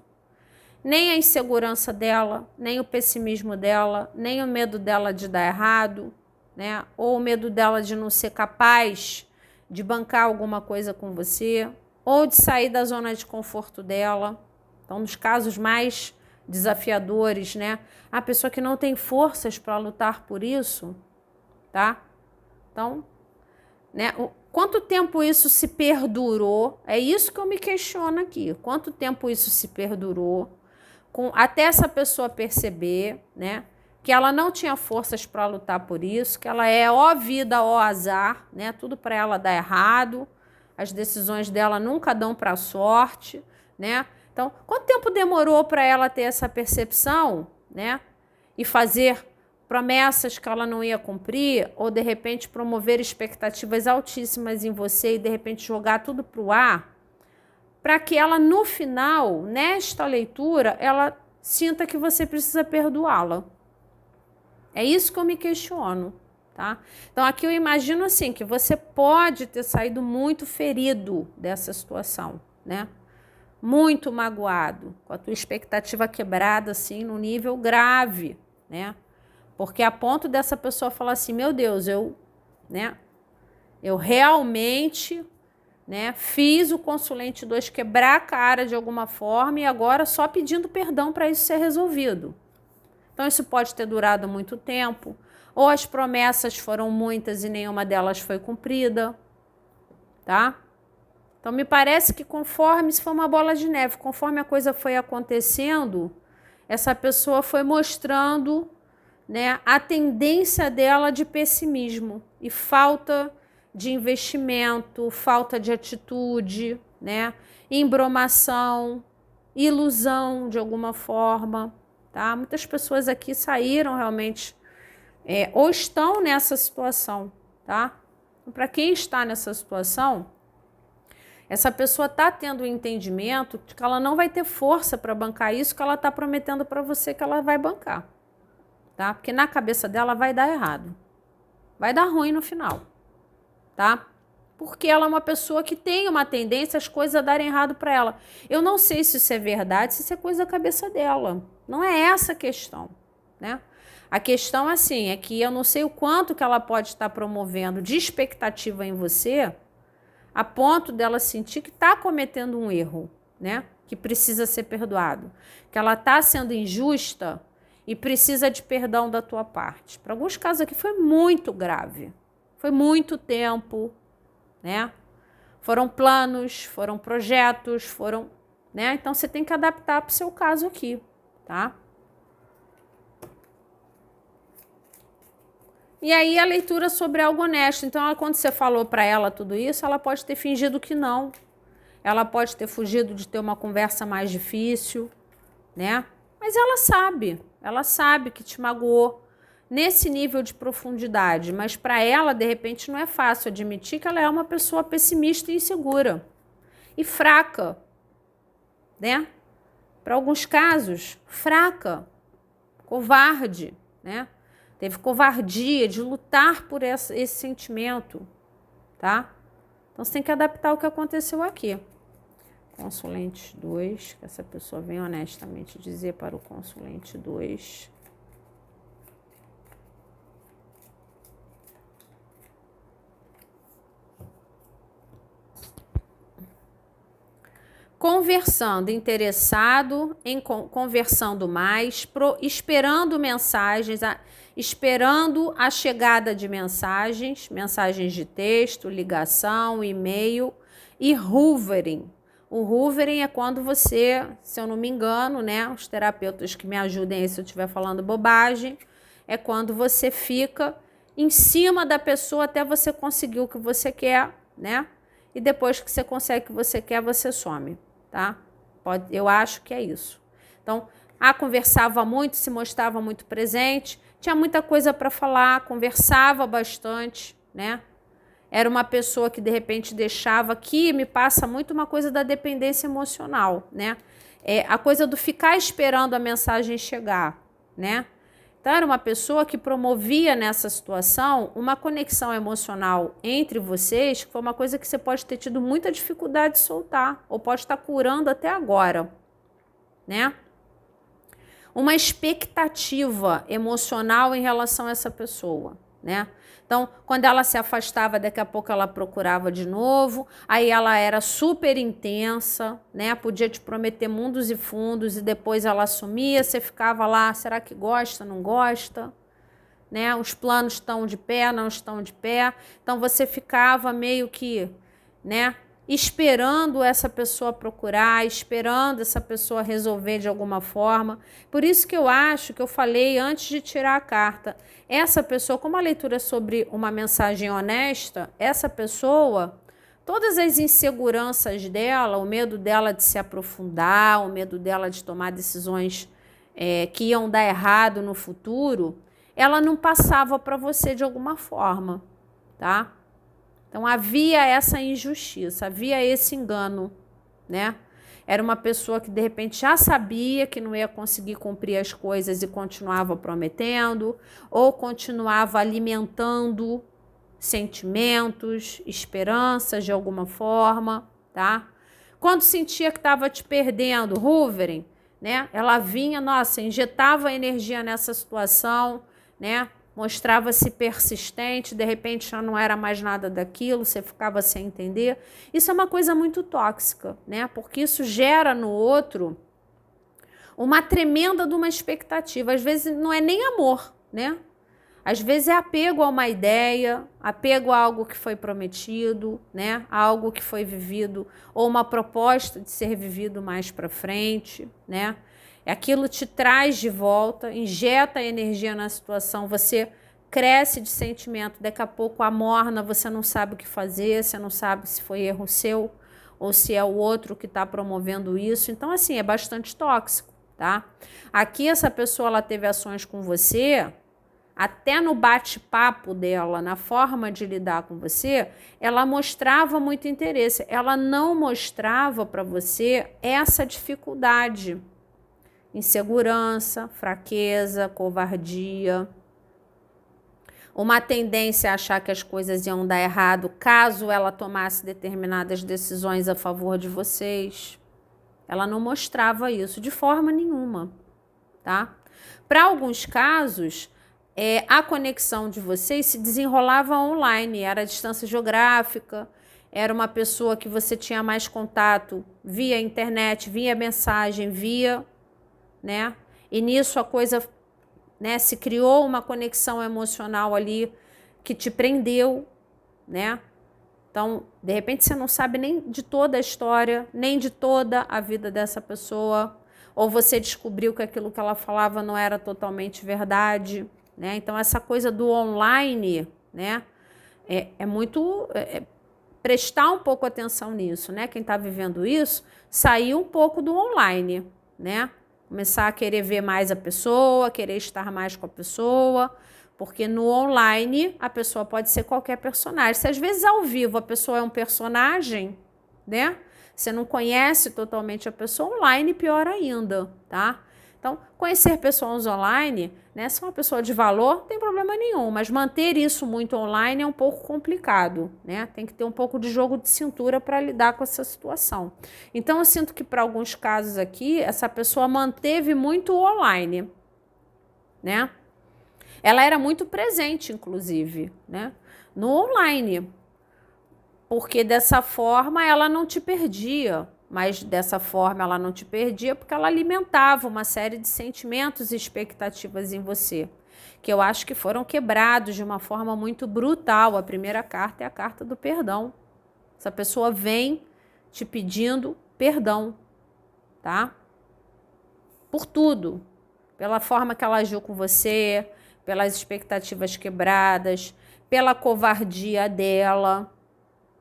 Nem a insegurança dela, nem o pessimismo dela, nem o medo dela de dar errado, né? Ou o medo dela de não ser capaz de bancar alguma coisa com você, ou de sair da zona de conforto dela. Então, nos casos mais desafiadores, né? A pessoa que não tem forças para lutar por isso, tá? Então, né? Quanto tempo isso se perdurou? É isso que eu me questiono aqui. Quanto tempo isso se perdurou? Até essa pessoa perceber, né? Que ela não tinha forças para lutar por isso, que ela é ó vida, ó azar, né? Tudo para ela dar errado. As decisões dela nunca dão para a sorte, né? Então, quanto tempo demorou para ela ter essa percepção, né? E fazer promessas que ela não ia cumprir, ou de repente promover expectativas altíssimas em você e de repente jogar tudo para o ar, para que ela no final, nesta leitura, ela sinta que você precisa perdoá-la. É isso que eu me questiono, tá? Então aqui eu imagino assim, que você pode ter saído muito ferido dessa situação, né? Muito magoado, com a tua expectativa quebrada, assim, no nível grave, né? Porque a ponto dessa pessoa falar assim, meu Deus, eu realmente, né, fiz o consulente 2 quebrar a cara de alguma forma e agora só pedindo perdão para isso ser resolvido. Então isso pode ter durado muito tempo, ou as promessas foram muitas e nenhuma delas foi cumprida, tá? Então, me parece que conforme, isso foi uma bola de neve, conforme a coisa foi acontecendo, essa pessoa foi mostrando, né, a tendência dela de pessimismo e falta de investimento, falta de atitude, né, embromação, ilusão de alguma forma, tá? Muitas pessoas aqui saíram realmente, ou estão nessa situação, tá? Para quem está nessa situação, essa pessoa está tendo um entendimento de que ela não vai ter força para bancar isso que ela está prometendo para você que ela vai bancar, tá? Porque na cabeça dela vai dar errado, vai dar ruim no final, tá? Porque ela é uma pessoa que tem uma tendência às coisas a darem errado para ela. Eu não sei se isso é verdade, se isso é coisa da cabeça dela. Não é essa a questão, né? A questão, assim, é que eu não sei o quanto que ela pode estar promovendo de expectativa em você, a ponto dela sentir que está cometendo um erro, né? Que precisa ser perdoado. Que ela está sendo injusta e precisa de perdão da tua parte. Para alguns casos aqui foi muito grave. Foi muito tempo, né? Foram planos, foram projetos, foram, né? Então você tem que adaptar para o seu caso aqui, tá? E aí a leitura sobre algo honesto. Então, quando você falou para ela tudo isso, ela pode ter fingido que não. Ela pode ter fugido de ter uma conversa mais difícil, né? Mas ela sabe que te magoou nesse nível de profundidade. Mas para ela, de repente, não é fácil admitir que ela é uma pessoa pessimista e insegura. E fraca, né? Para alguns casos, fraca, covarde, né? Teve covardia de lutar por esse sentimento, tá? Então, você tem que adaptar o que aconteceu aqui. Consulente 2, que essa pessoa vem honestamente dizer para o consulente 2. conversando, interessado em conversando mais, esperando mensagens, esperando a chegada de mensagens de texto, ligação, e-mail e hoovering. O hoovering é quando você, se eu não me engano, né, os terapeutas que me ajudem aí se eu estiver falando bobagem, é quando você fica em cima da pessoa até você conseguir o que você quer, né? E depois que você consegue o que você quer, você some, tá? Eu acho que é isso. Então, conversava muito, se mostrava muito presente, tinha muita coisa para falar, conversava bastante, né? Era uma pessoa que de repente deixava, que me passa muito uma coisa da dependência emocional, né? A coisa do ficar esperando a mensagem chegar, né? Então, era uma pessoa que promovia nessa situação uma conexão emocional entre vocês, que foi uma coisa que você pode ter tido muita dificuldade de soltar, ou pode estar curando até agora, né? Uma expectativa emocional em relação a essa pessoa, né? Então, quando ela se afastava, daqui a pouco ela procurava de novo, aí ela era super intensa, né? Podia te prometer mundos e fundos e depois ela sumia, você ficava lá, será que gosta, não gosta? Né? Os planos estão de pé, não estão de pé. Então, você ficava meio que, né? Esperando essa pessoa procurar, esperando essa pessoa resolver de alguma forma. Por isso que eu acho que eu falei antes de tirar a carta. Essa pessoa, como a leitura é sobre uma mensagem honesta, essa pessoa, todas as inseguranças dela, o medo dela de se aprofundar, o medo dela de tomar decisões que iam dar errado no futuro, ela não passava para você de alguma forma, tá? Então, havia essa injustiça, havia esse engano, né? Era uma pessoa que, de repente, já sabia que não ia conseguir cumprir as coisas e continuava prometendo, ou continuava alimentando sentimentos, esperanças de alguma forma, tá? Quando sentia que estava te perdendo, hoovering, né? Ela vinha, nossa, injetava energia nessa situação, né? Mostrava-se persistente, de repente já não era mais nada daquilo, você ficava sem entender. Isso é uma coisa muito tóxica, né? Porque isso gera no outro uma tremenda de uma expectativa. Às vezes não é nem amor, né? Às vezes é apego a uma ideia, apego a algo que foi prometido, né? A algo que foi vivido, ou uma proposta de ser vivido mais para frente, né? Aquilo te traz de volta, injeta energia na situação, você cresce de sentimento, daqui a pouco amorna, você não sabe o que fazer, você não sabe se foi erro seu ou se é o outro que está promovendo isso. Então, assim, é bastante tóxico, tá? Aqui essa pessoa, ela teve ações com você, até no bate-papo dela, na forma de lidar com você, ela mostrava muito interesse. Ela não mostrava para você essa dificuldade. Insegurança, fraqueza, covardia, uma tendência a achar que as coisas iam dar errado caso ela tomasse determinadas decisões a favor de vocês. Ela não mostrava isso de forma nenhuma, tá? Para alguns casos, a conexão de vocês se desenrolava online, era a distância geográfica, era uma pessoa que você tinha mais contato via internet, via mensagem, via... né? E nisso a coisa, né, se criou uma conexão emocional ali que te prendeu, né? Então, de repente você não sabe nem de toda a história, nem de toda a vida dessa pessoa, ou você descobriu que aquilo que ela falava não era totalmente verdade, né? Então, essa coisa do online, né, é muito... prestar um pouco atenção nisso, né? Quem está vivendo isso, sair um pouco do online, né? Começar a querer ver mais a pessoa, querer estar mais com a pessoa, porque no online a pessoa pode ser qualquer personagem. Se às vezes ao vivo a pessoa é um personagem, né? Você não conhece totalmente a pessoa, online pior ainda, tá? Então, conhecer pessoas online, né? Se é uma pessoa de valor, não tem problema nenhum, mas manter isso muito online é um pouco complicado, né? Tem que ter um pouco de jogo de cintura para lidar com essa situação. Então, eu sinto que para alguns casos aqui, essa pessoa manteve muito online, né? Ela era muito presente, inclusive, né? No online, porque dessa forma ela não te perdia, mas dessa forma ela não te perdia porque ela alimentava uma série de sentimentos e expectativas em você, que eu acho que foram quebrados de uma forma muito brutal. A primeira carta é a carta do perdão. Essa pessoa vem te pedindo perdão, tá? Por tudo. Pela forma que ela agiu com você, pelas expectativas quebradas, pela covardia dela,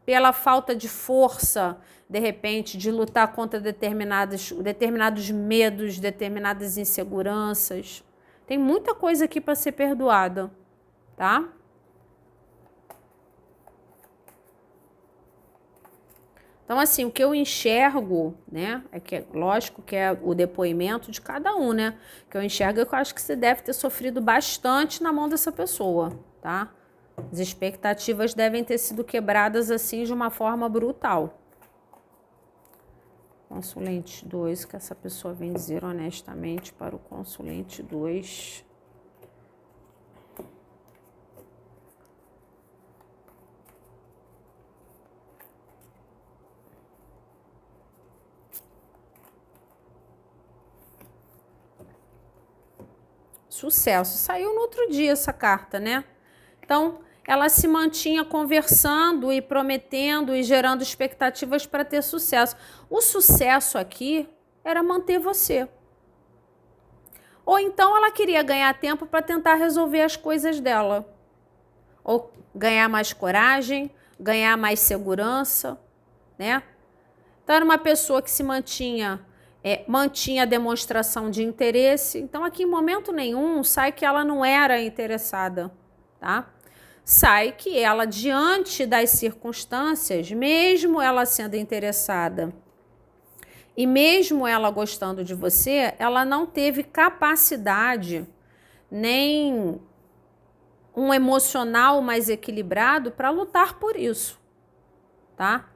pela falta de força, de repente, de lutar contra determinados medos, determinadas inseguranças. Tem muita coisa aqui para ser perdoada, tá? Então, assim, o que eu enxergo, né, é que, lógico, que é o depoimento de cada um, né? O que eu enxergo é que eu acho que você deve ter sofrido bastante na mão dessa pessoa, tá? As expectativas devem ter sido quebradas, assim, de uma forma brutal. Consulente 2, que essa pessoa vem dizer honestamente para o consulente 2. Sucesso. Saiu no outro dia essa carta, né? Então, ela se mantinha conversando e prometendo e gerando expectativas para ter sucesso. O sucesso aqui era manter você. Ou então ela queria ganhar tempo para tentar resolver as coisas dela. Ou ganhar mais coragem, ganhar mais segurança, né? Então, era uma pessoa que se mantinha a demonstração de interesse. Então, aqui em momento nenhum sai que ela não era interessada, tá? Sai que ela, diante das circunstâncias, mesmo ela sendo interessada e mesmo ela gostando de você, ela não teve capacidade nem um emocional mais equilibrado para lutar por isso, tá?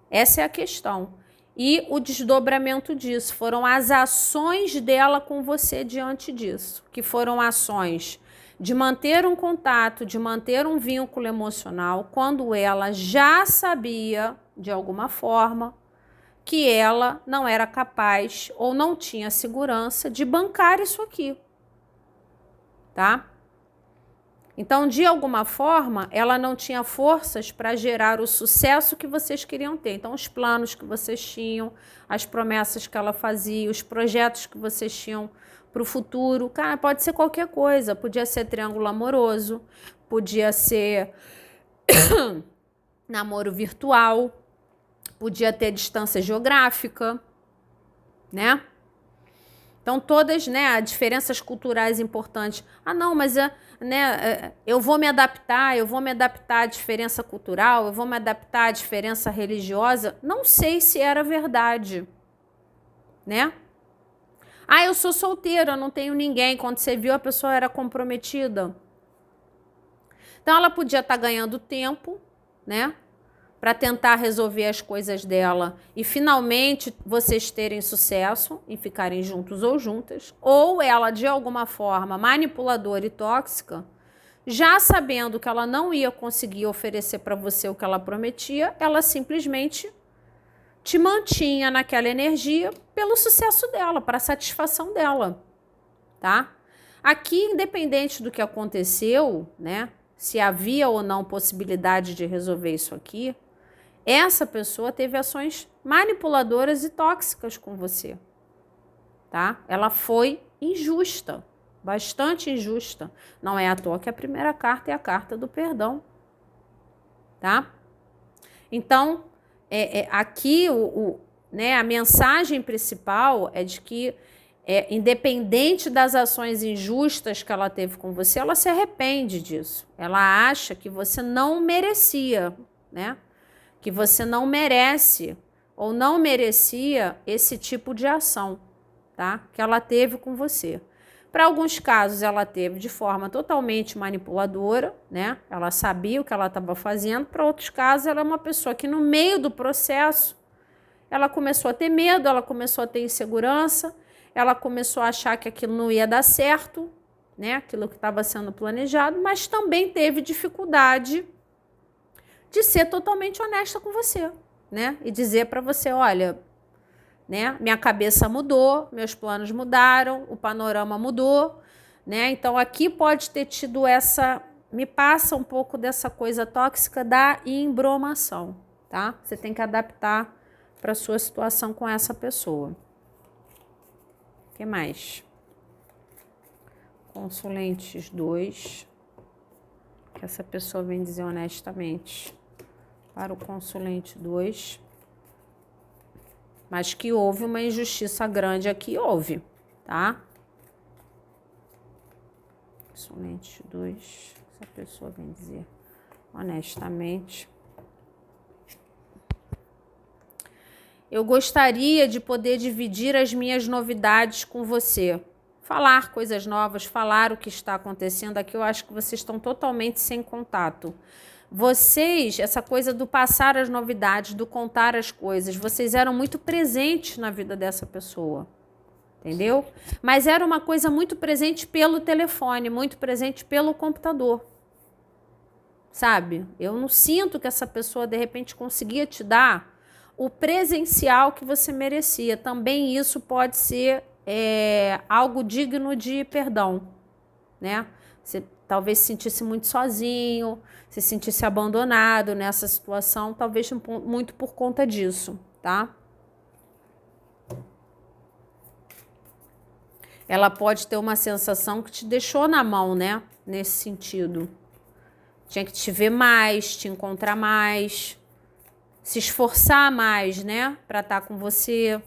Essa é a questão. E o desdobramento disso foram as ações dela com você diante disso, que foram ações de manter um contato, de manter um vínculo emocional, quando ela já sabia, de alguma forma, que ela não era capaz ou não tinha segurança de bancar isso aqui, tá? Então, de alguma forma, ela não tinha forças para gerar o sucesso que vocês queriam ter. Então, os planos que vocês tinham, as promessas que ela fazia, os projetos que vocês tinham para o futuro. Cara, pode ser qualquer coisa. Podia ser triângulo amoroso, podia ser namoro virtual, podia ter distância geográfica, né? Então, todas, né, diferenças culturais importantes. Ah, não, mas eu vou me adaptar à diferença cultural, eu vou me adaptar à diferença religiosa. Não sei se era verdade, né? Ah, eu sou solteira, eu não tenho ninguém. Quando você viu, a pessoa era comprometida. Então, ela podia estar ganhando tempo, né, para tentar resolver as coisas dela e finalmente vocês terem sucesso em ficarem juntos ou juntas, ou ela, de alguma forma manipuladora e tóxica, já sabendo que ela não ia conseguir oferecer para você o que ela prometia, ela simplesmente te mantinha naquela energia pelo sucesso dela, para a satisfação dela, tá? Aqui, independente do que aconteceu, né, se havia ou não possibilidade de resolver isso aqui, essa pessoa teve ações manipuladoras e tóxicas com você, tá? Ela foi injusta, bastante injusta. Não é à toa que a primeira carta é a carta do perdão, tá? Então, aqui né, a mensagem principal é de que, independente das ações injustas que ela teve com você, ela se arrepende disso. Ela acha que você não merecia, né? Que você não merece ou não merecia esse tipo de ação, tá? Que ela teve com você. Para alguns casos, ela teve de forma totalmente manipuladora, né? Ela sabia o que ela estava fazendo. Para outros casos, ela é uma pessoa que, no meio do processo, ela começou a ter medo, ela começou a ter insegurança, ela começou a achar que aquilo não ia dar certo, né? Aquilo que estava sendo planejado, mas também teve dificuldade de ser totalmente honesta com você. né? E dizer para você, olha, né? Minha cabeça mudou, meus planos mudaram, o panorama mudou, né? Então aqui pode ter tido essa, me passa um pouco dessa coisa tóxica da embromação, tá? Você tem que adaptar para sua situação com essa pessoa. O que mais? Consulentes 2, que essa pessoa vem dizer honestamente para o consulente 2. Mas que houve uma injustiça grande aqui, houve, tá? Consulente 2, essa pessoa vem dizer honestamente. Eu gostaria de poder dividir as minhas novidades com você. Falar coisas novas, falar o que está acontecendo aqui, eu acho que vocês estão totalmente sem contato. Vocês, essa coisa do passar as novidades, do contar as coisas, vocês eram muito presentes na vida dessa pessoa, entendeu? Mas era uma coisa muito presente pelo telefone, muito presente pelo computador, sabe? Eu não sinto que essa pessoa, de repente, conseguia te dar o presencial que você merecia. Também isso pode ser algo digno de perdão, né? Você talvez se sentisse muito sozinho, se sentisse abandonado nessa situação, talvez muito por conta disso, tá? Ela pode ter uma sensação que te deixou na mão, né? Nesse sentido. Tinha que te ver mais, te encontrar mais, se esforçar mais, né? Para estar com você.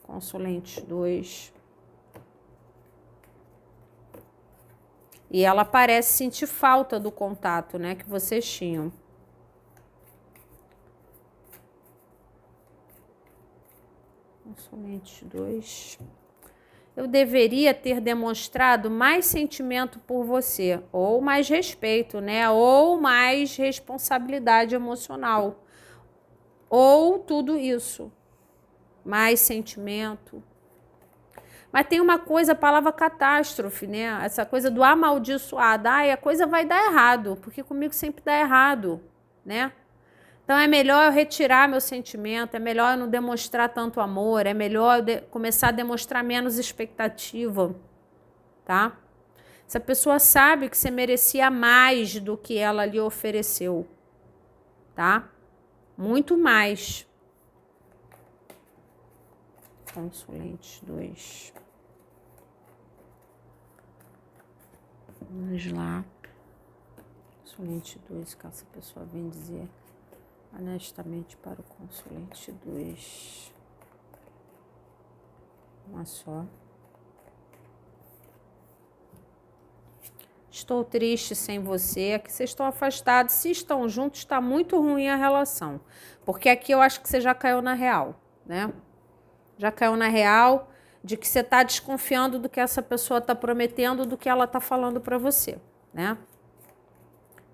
Consulente 2. E ela parece sentir falta do contato, né, que vocês tinham. Consulente 2. Eu deveria ter demonstrado mais sentimento por você, ou mais respeito, né, ou mais responsabilidade emocional, ou tudo isso. Mais sentimento. Mas tem uma coisa, a palavra catástrofe, né? Essa coisa do amaldiçoado. Ai, a coisa vai dar errado, porque comigo sempre dá errado, né? Então é melhor eu retirar meu sentimento, é melhor eu não demonstrar tanto amor, é melhor eu começar a demonstrar menos expectativa, tá? Essa pessoa sabe que você merecia mais do que ela lhe ofereceu, tá? Muito mais. Consulente 2. Vamos lá. Consulente 2, que essa pessoa vem dizer honestamente para o consulente 2. Uma só. Estou triste sem você, aqui vocês estão afastados. Se estão juntos, está muito ruim a relação. Porque aqui eu acho que você já caiu na real, né? Já caiu na real de que você está desconfiando do que essa pessoa está prometendo, do que ela está falando para você, né?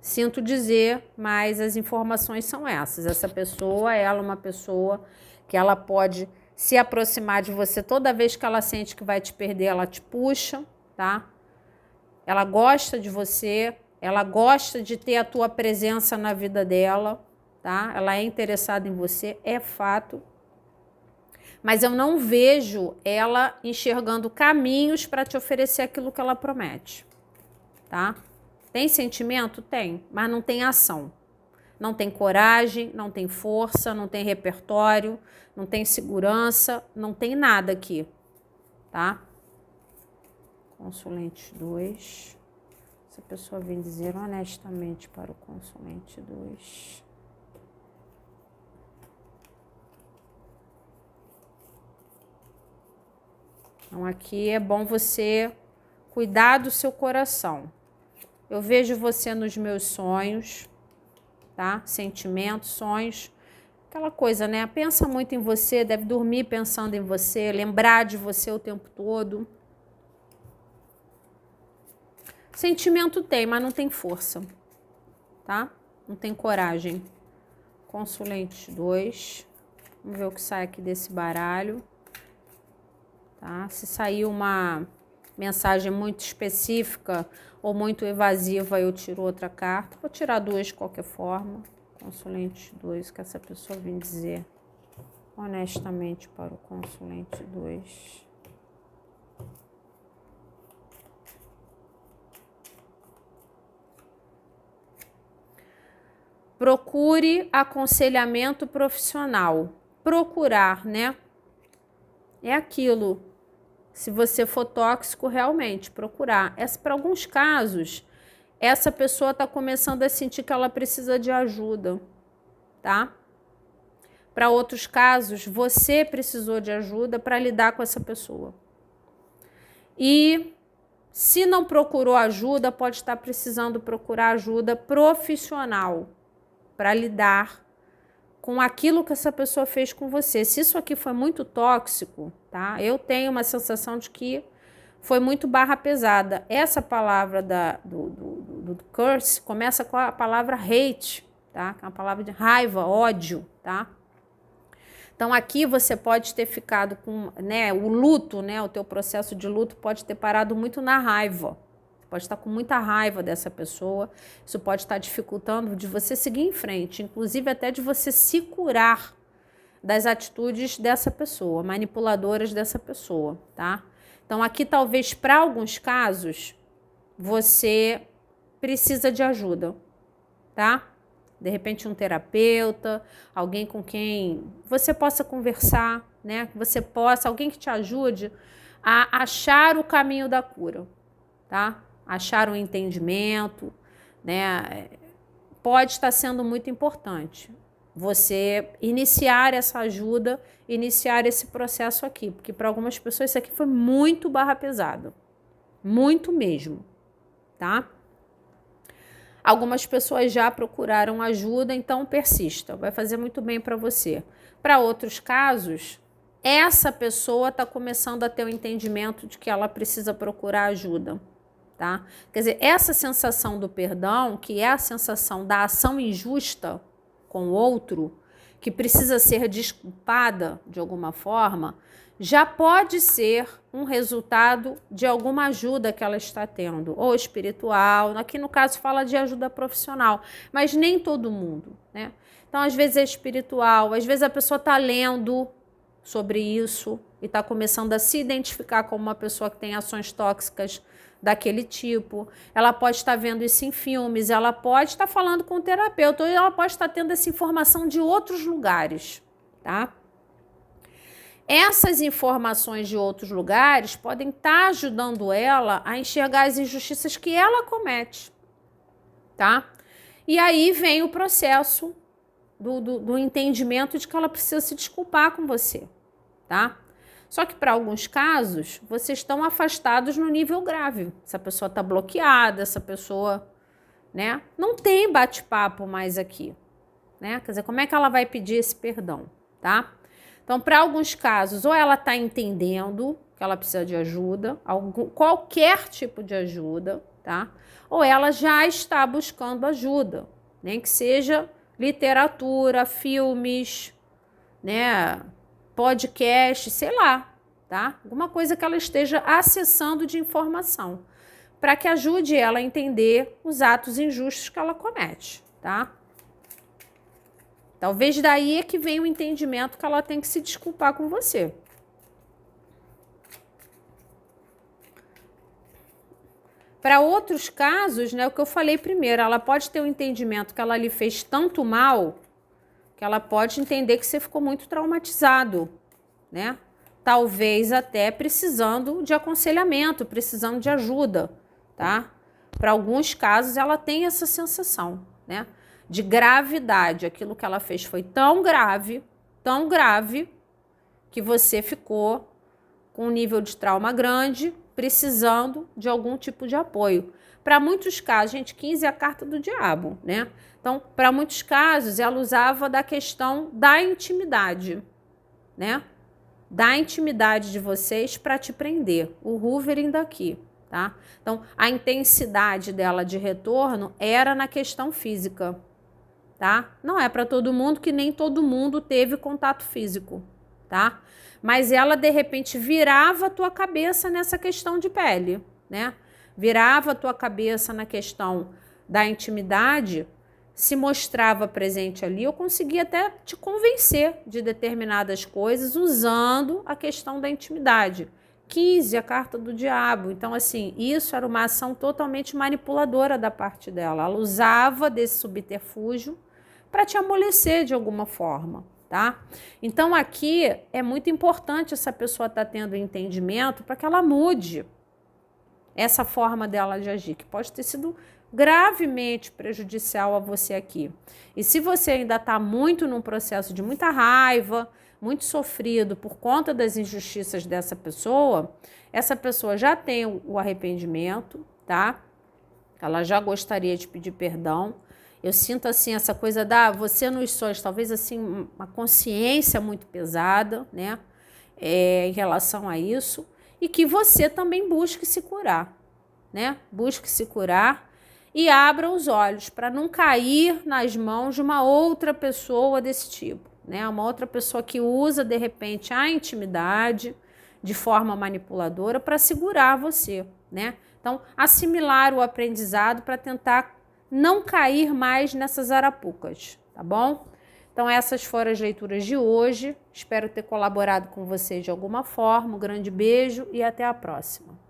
Sinto dizer, mas as informações são essas. Essa pessoa, ela é uma pessoa que ela pode se aproximar de você toda vez que ela sente que vai te perder, ela te puxa, tá? Ela gosta de você, ela gosta de ter a tua presença na vida dela, tá? Ela é interessada em você, é fato. Mas eu não vejo ela enxergando caminhos para te oferecer aquilo que ela promete, tá? Tem sentimento? Tem, mas não tem ação. Não tem coragem, não tem força, não tem repertório, não tem segurança, não tem nada aqui, tá? Consulente 2. Essa pessoa vem dizer honestamente para o consulente 2. Então aqui é bom você cuidar do seu coração. Eu vejo você nos meus sonhos, tá? Sentimentos, sonhos, aquela coisa, né? Pensa muito em você, deve dormir pensando em você, lembrar de você o tempo todo. Sentimento tem, mas não tem força, tá? Não tem coragem. Consulente 2. Vamos ver o que sai aqui desse baralho. Tá? Se sair uma mensagem muito específica ou muito evasiva, eu tiro outra carta. Vou tirar duas de qualquer forma. Consulente 2, que essa pessoa vem dizer honestamente para o consulente 2. Procure aconselhamento profissional. Procurar, né? É aquilo. Se você for tóxico, realmente, procurar. Para alguns casos, essa pessoa está começando a sentir que ela precisa de ajuda, tá? Para outros casos, você precisou de ajuda para lidar com essa pessoa. E se não procurou ajuda, pode estar precisando procurar ajuda profissional para lidar com aquilo que essa pessoa fez com você. Se isso aqui foi muito tóxico, tá? Eu tenho uma sensação de que foi muito barra pesada. Essa palavra do curse começa com a palavra hate, tá? Que é uma palavra de raiva, ódio, tá? Então aqui você pode ter ficado com, né, o luto, né, o teu processo de luto pode ter parado muito na raiva. Você pode estar com muita raiva dessa pessoa. Isso pode estar dificultando de você seguir em frente, inclusive até de você se curar das atitudes dessa pessoa, manipuladoras dessa pessoa, tá? Então aqui talvez para alguns casos você precisa de ajuda, tá? De repente um terapeuta, alguém com quem você possa conversar, né? Que você possa, alguém que te ajude a achar o caminho da cura, tá? Achar um entendimento, né? Pode estar sendo muito importante você iniciar essa ajuda, iniciar esse processo aqui, porque para algumas pessoas isso aqui foi muito barra pesada, muito mesmo, tá? Algumas pessoas já procuraram ajuda, então persista, vai fazer muito bem para você. Para outros casos, essa pessoa está começando a ter o entendimento de que ela precisa procurar ajuda, tá? Quer dizer, essa sensação do perdão, que é a sensação da ação injusta com o outro, que precisa ser desculpada de alguma forma, já pode ser um resultado de alguma ajuda que ela está tendo, ou espiritual, aqui no caso fala de ajuda profissional, mas nem todo mundo, né? Então, às vezes é espiritual, às vezes a pessoa está lendo sobre isso e está começando a se identificar como uma pessoa que tem ações tóxicas daquele tipo. Ela pode estar vendo isso em filmes, ela pode estar falando com o terapeuta, ou ela pode estar tendo essa informação de outros lugares, tá? Essas informações de outros lugares podem estar ajudando ela a enxergar as injustiças que ela comete, tá? E aí vem o processo do entendimento de que ela precisa se desculpar com você, tá? Só que para alguns casos, vocês estão afastados no nível grave. Essa pessoa está bloqueada, essa pessoa, né, não tem bate-papo mais aqui, né? Quer dizer, como é que ela vai pedir esse perdão, tá? Então, para alguns casos, ou ela está entendendo que ela precisa de ajuda, qualquer tipo de ajuda, tá? Ou ela já está buscando ajuda, nem que seja literatura, filmes, né, podcast, sei lá, tá? Alguma coisa que ela esteja acessando de informação, para que ajude ela a entender os atos injustos que ela comete, tá? Talvez daí é que venha o entendimento que ela tem que se desculpar com você. Para outros casos, né, o que eu falei primeiro, ela pode ter o entendimento que ela lhe fez tanto mal, que ela pode entender que você ficou muito traumatizado, né? Talvez até precisando de aconselhamento, precisando de ajuda, tá? Para alguns casos, ela tem essa sensação, né, de gravidade. Aquilo que ela fez foi tão grave, que você ficou com um nível de trauma grande, precisando de algum tipo de apoio. Para muitos casos, gente, 15 é a carta do diabo, né? Então, para muitos casos, ela usava da questão da intimidade, né? Da intimidade de vocês para te prender. O hoovering daqui, tá? Então, a intensidade dela de retorno era na questão física, tá? Não é para todo mundo, que nem todo mundo teve contato físico, tá? Mas ela, de repente, virava a tua cabeça nessa questão de pele, né? Virava a tua cabeça na questão da intimidade, se mostrava presente ali, eu conseguia até te convencer de determinadas coisas usando a questão da intimidade. 15, a carta do diabo. Então, assim, isso era uma ação totalmente manipuladora da parte dela. Ela usava desse subterfúgio para te amolecer de alguma forma, tá? Então, aqui é muito importante essa pessoa estar tendo entendimento para que ela mude essa forma dela de agir, que pode ter sido gravemente prejudicial a você aqui. E se você ainda está muito num processo de muita raiva, muito sofrido por conta das injustiças dessa pessoa, essa pessoa já tem o arrependimento, tá? Ela já gostaria de pedir perdão. Eu sinto assim essa coisa da você nos sonhos, talvez assim uma consciência muito pesada, né? Em relação a isso, e que você também busque se curar, né? Busque se curar e abra os olhos para não cair nas mãos de uma outra pessoa desse tipo, né? Uma outra pessoa que usa de repente a intimidade de forma manipuladora para segurar você, né? Então, assimilar o aprendizado para tentar não cair mais nessas arapucas, tá bom? Então, essas foram as leituras de hoje. Espero ter colaborado com vocês de alguma forma. Um grande beijo e até a próxima.